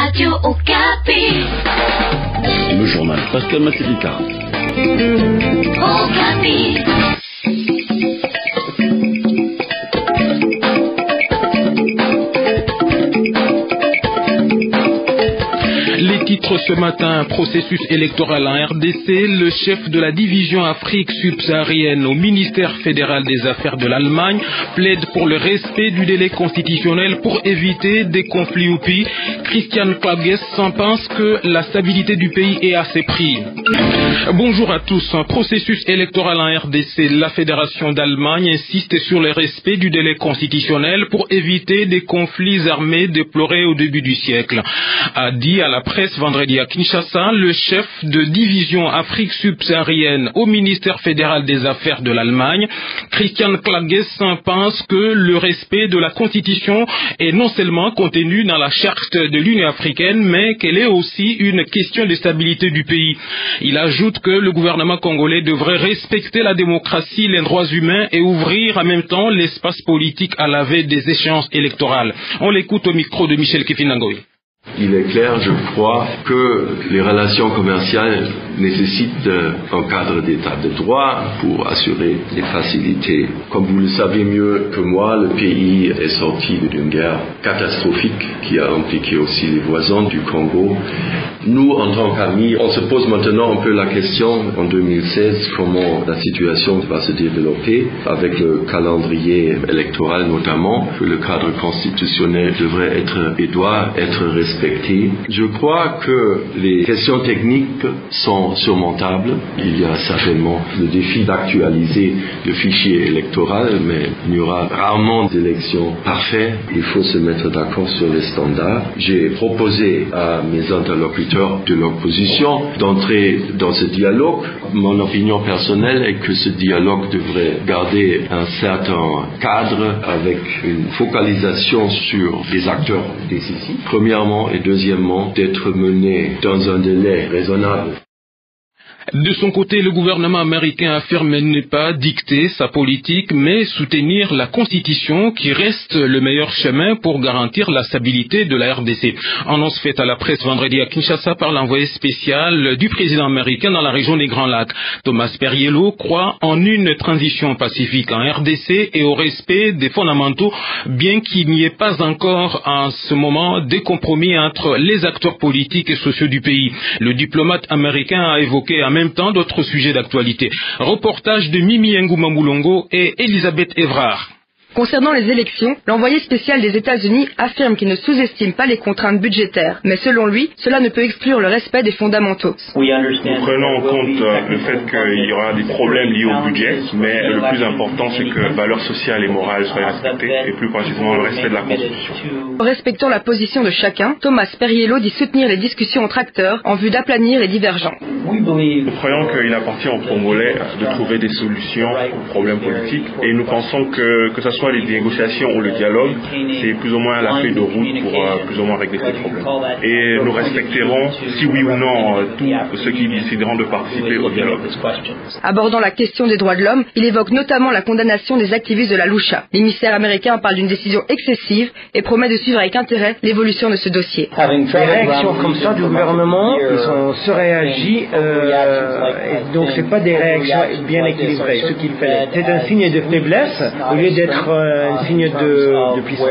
Radio Okapi. Le journal Pascal Massifika. Okapi. Les titres ce matin: processus électoral en RDC, le chef de la division Afrique subsaharienne au ministère fédéral des Affaires de l'Allemagne plaide pour le respect du délai constitutionnel pour éviter des conflits au pays. Christian Klages pense que la stabilité du pays est à ses prix. Bonjour à tous. Un processus électoral en RDC, la Fédération d'Allemagne insiste sur le respect du délai constitutionnel pour éviter des conflits armés déplorés au début du siècle, a dit à la presse vendredi à Kinshasa le chef de division Afrique subsaharienne au ministère fédéral des Affaires de l'Allemagne. Christian Klages pense que le respect de la Constitution est non seulement contenu dans la charte de l'Union africaine, mais qu'elle est aussi une question de stabilité du pays. Il ajoute que le gouvernement congolais devrait respecter la démocratie, les droits humains et ouvrir en même temps l'espace politique à la veille des échéances électorales. On l'écoute au micro de Michel Kifinangoy. Il est clair, je crois, que les relations commerciales nécessitent un cadre d'état de droit pour assurer les facilités. Comme vous le savez mieux que moi, le pays est sorti d'une guerre catastrophique qui a impliqué aussi les voisins du Congo. Nous, en tant qu'amis, on se pose maintenant un peu la question, en 2016, comment la situation va se développer avec le calendrier électoral notamment, que le cadre constitutionnel devrait être et doit être respecté. Je crois que les questions techniques sont surmontables. Il y a certainement le défi d'actualiser le fichier électoral, mais il y aura rarement d'élections parfaites. Il faut se mettre d'accord sur les standards. J'ai proposé à mes interlocuteurs de l'opposition d'entrer dans ce dialogue. Mon opinion personnelle est que ce dialogue devrait garder un certain cadre avec une focalisation sur les acteurs décisifs. Premièrement, et deuxièmement, d'être mené dans un délai raisonnable. De son côté, le gouvernement américain affirme ne pas dicter sa politique, mais soutenir la Constitution qui reste le meilleur chemin pour garantir la stabilité de la RDC. Annonce faite à la presse vendredi à Kinshasa par l'envoyé spécial du président américain dans la région des Grands Lacs. Thomas Perriello croit en une transition pacifique en RDC et au respect des fondamentaux, bien qu'il n'y ait pas encore en ce moment de compromis entre les acteurs politiques et sociaux du pays. Le diplomate américain a évoqué en même temps d'autres sujets d'actualité. Reportage de Mimi Ngouma Moulongo et Elisabeth Evrard. Concernant les élections, l'envoyé spécial des États-Unis affirme qu'il ne sous-estime pas les contraintes budgétaires, mais selon lui, cela ne peut exclure le respect des fondamentaux. Nous prenons en compte le fait qu'il y aura des problèmes liés au budget, mais le plus important, c'est que valeurs sociales et morales soient respectées, et plus précisément le respect de la Constitution. Respectant la position de chacun, Thomas Perriello dit soutenir les discussions entre acteurs en vue d'aplanir les divergences. Nous croyons qu'il appartient aux Congolais de trouver des solutions aux problèmes politiques, et nous pensons que ce soit les négociations ou le dialogue, c'est plus ou moins la feuille de route pour plus ou moins régler ces problèmes. Et nous respecterons, si oui ou non, tous ceux qui décideront de participer au dialogue. Abordant la question des droits de l'homme, il évoque notamment la condamnation des activistes de la Lucha. L'émissaire américain parle d'une décision excessive et promet de suivre avec intérêt l'évolution de ce dossier. Les réactions comme ça du gouvernement, ils ont surréagi, et donc c'est pas des réactions bien équilibrées. Ce qu'il fait, c'est un signe de faiblesse au lieu d'être un signe de puissance.